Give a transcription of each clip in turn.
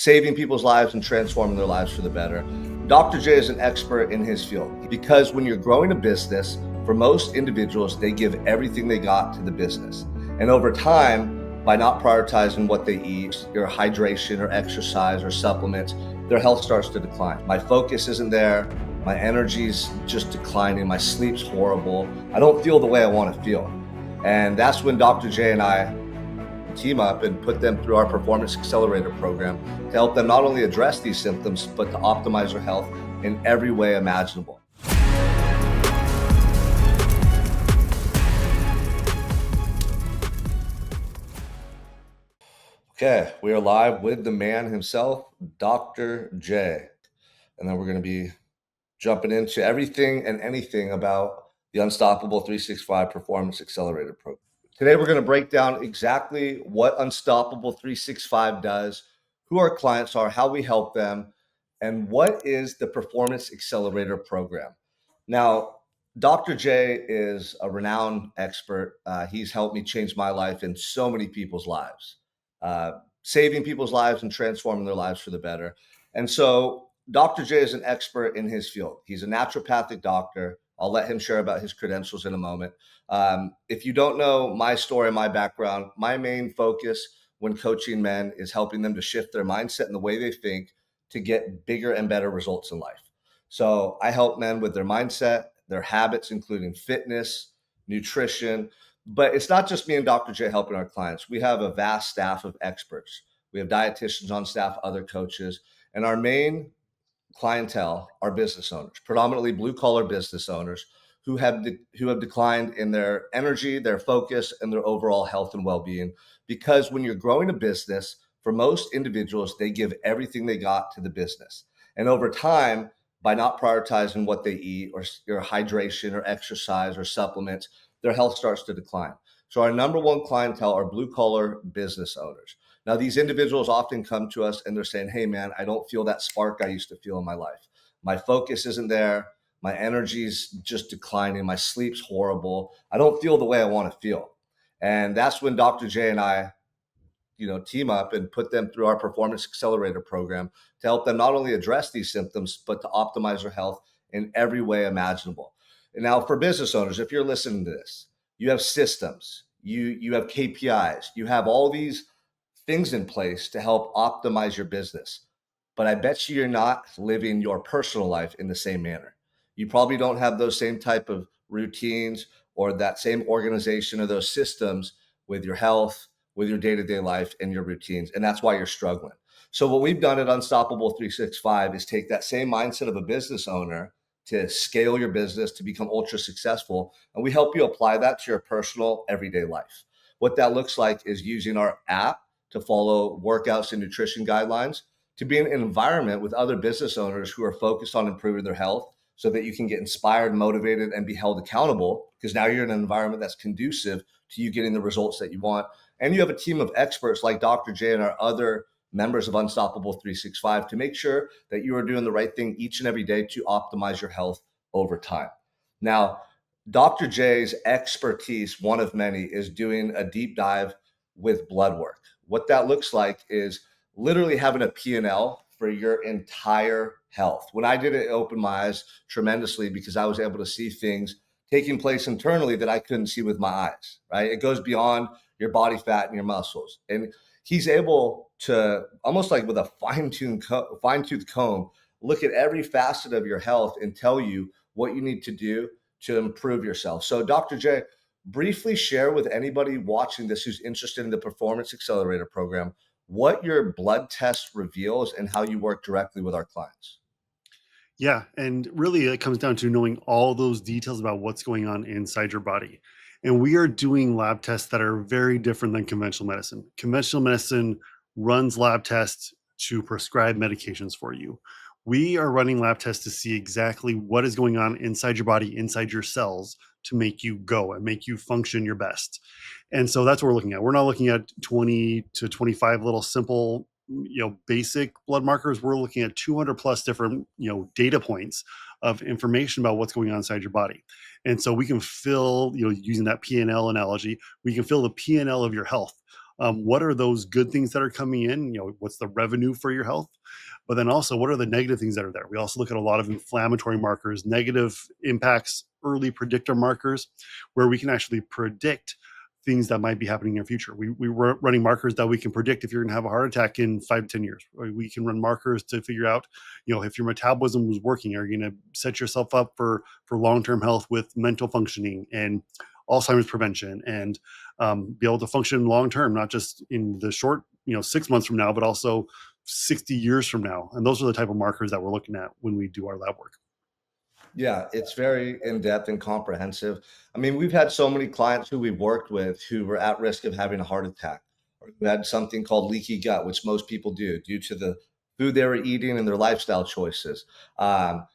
saving people's lives and transforming their lives for the better. Dr. J is an expert in his field because when you're growing a business, for most individuals, they give everything they got to the business. And over time, by not prioritizing what they eat, or hydration or exercise or supplements, their health starts to decline. My focus isn't there. My energy's just declining. My sleep's horrible. I don't feel the way I want to feel. And that's when Dr. J and I team up and put them through our Performance Accelerator program to help them not only address these symptoms, but to optimize their health in every way imaginable. Okay, we are live with the man himself, Dr. J. And then we're going to be jumping into everything and anything about the Unstoppable 365 Performance Accelerator Program. Today, we're going to break down exactly what Unstoppable 365 does, who our clients are, how we help them, and what is the Performance Accelerator Program. Now, Dr. J is a renowned expert. He's helped me change my life and so many people's lives, saving people's lives and transforming their lives for the better. And so Dr. J is an expert in his field. He's a naturopathic doctor. I'll let him share about his credentials in a moment. If you don't know my story, my background, my main focus when coaching men is helping them to shift their mindset and the way they think to get bigger and better results in life. So I help men with their mindset, their habits, including fitness, nutrition. But it's not just me and Dr. J helping our clients. We have a vast staff of experts. We have dietitians on staff, other coaches, and our main clientele are business owners, predominantly blue collar business owners who have declined in their energy, their focus, and their overall health and well-being. Because when you're growing a business, for most individuals, they give everything they got to the business. And over time, by not prioritizing what they eat or hydration or exercise or supplements, their health starts to decline. So our number one clientele are blue collar business owners. Now, these individuals often come to us and they're saying, hey, man, I don't feel that spark I used to feel in my life. My focus isn't there. My energy's just declining. My sleep's horrible. I don't feel the way I want to feel. And that's when Dr. J and I, team up and put them through our Performance Accelerator program to help them not only address these symptoms, but to optimize their health in every way imaginable. And now for business owners, if you're listening to this, you have systems, you have KPIs, you have all these things in place to help optimize your business. But I bet you're not living your personal life in the same manner. You probably don't have those same type of routines or that same organization or those systems with your health, with your day-to-day life and your routines. And that's why you're struggling. So what we've done at Unstoppable 365 is take that same mindset of a business owner to scale your business, to become ultra successful. And we help you apply that to your personal everyday life. What that looks like is using our app to follow workouts and nutrition guidelines, to be in an environment with other business owners who are focused on improving their health so that you can get inspired, motivated, and be held accountable, because now you're in an environment that's conducive to you getting the results that you want. And you have a team of experts like Dr. J and our other members of Unstoppable 365 to make sure that you are doing the right thing each and every day to optimize your health over time. Now, Dr. J's expertise, one of many, is doing a deep dive with blood work. What that looks like is literally having a P&L for your entire health. When I did it, it opened my eyes tremendously because I was able to see things taking place internally that I couldn't see with my eyes, right? It goes beyond your body fat and your muscles. And he's able to, almost like with a fine-tooth comb, look at every facet of your health and tell you what you need to do to improve yourself. So Dr. J, briefly share with anybody watching this who's interested in the Performance Accelerator program what your blood test reveals and how you work directly with our clients. Yeah. And really, it comes down to knowing all those details about what's going on inside your body. And we are doing lab tests that are very different than conventional medicine. Conventional medicine runs lab tests to prescribe medications for you. We are running lab tests to see exactly what is going on inside your body, inside your cells, to make you go and make you function your best. And so that's what we're looking at. We're not looking at 20 to 25 little simple basic blood markers. We're looking at 200 plus different data points of information about what's going on inside your body. And so we can fill, using that P&L analogy, we can fill the P&L of your health What are those good things that are coming in? What's the revenue for your health? But then also, what are the negative things that are there? We also look at a lot of inflammatory markers, negative impacts, early predictor markers, where we can actually predict things that might be happening in your future. We're running markers that we can predict if you're going to have a heart attack in 5 to 10 years. Or we can run markers to figure out, if your metabolism was working, are you going to set yourself up for long-term health with mental functioning and Alzheimer's prevention, and be able to function long term, not just in the short, 6 months from now, but also 60 years from now. And those are the type of markers that we're looking at when we do our lab work. Yeah, it's very in-depth and comprehensive. I mean, we've had so many clients who we've worked with who were at risk of having a heart attack, or who had something called leaky gut, which most people do due to the food they were eating and their lifestyle choices. Um,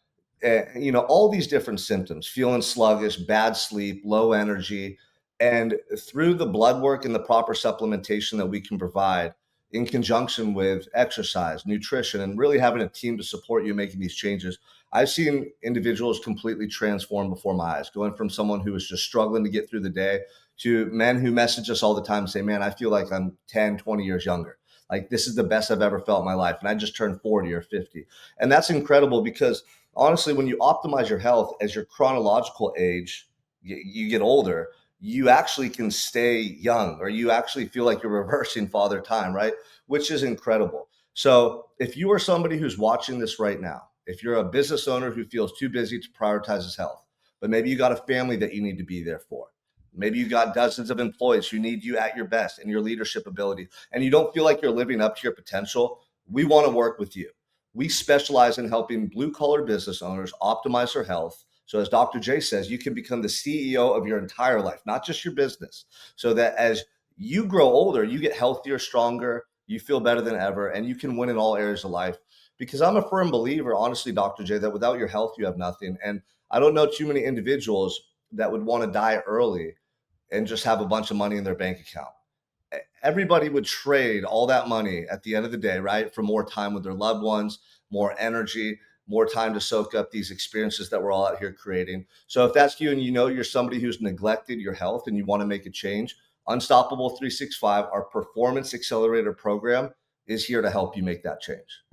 all these different symptoms, feeling sluggish, bad sleep, low energy. And through the blood work and the proper supplementation that we can provide in conjunction with exercise, nutrition, and really having a team to support you making these changes, I've seen individuals completely transform before my eyes, going from someone who was just struggling to get through the day to men who message us all the time and say, man, I feel like I'm 10, 20 years younger. Like, this is the best I've ever felt in my life. And I just turned 40 or 50. And that's incredible because honestly, when you optimize your health as your chronological age, you get older, you actually can stay young, or you actually feel like you're reversing father time, right? Which is incredible. So if you are somebody who's watching this right now, if you're a business owner who feels too busy to prioritize his health, but maybe you got a family that you need to be there for. Maybe you got dozens of employees who need you at your best and your leadership ability, and you don't feel like you're living up to your potential. We want to work with you. We specialize in helping blue collar business owners optimize their health. So, as Dr. J says, you can become the CEO of your entire life, not just your business. So that as you grow older, you get healthier, stronger, you feel better than ever, and you can win in all areas of life. Because I'm a firm believer, honestly, Dr. J, that without your health, you have nothing. And I don't know too many individuals that would want to die early and just have a bunch of money in their bank account. Everybody would trade all that money at the end of the day, right? For more time with their loved ones, more energy, more time to soak up these experiences that we're all out here creating. So if that's you and you know you're somebody who's neglected your health and you want to make a change, Unstoppable 365, our Performance Accelerator program, is here to help you make that change.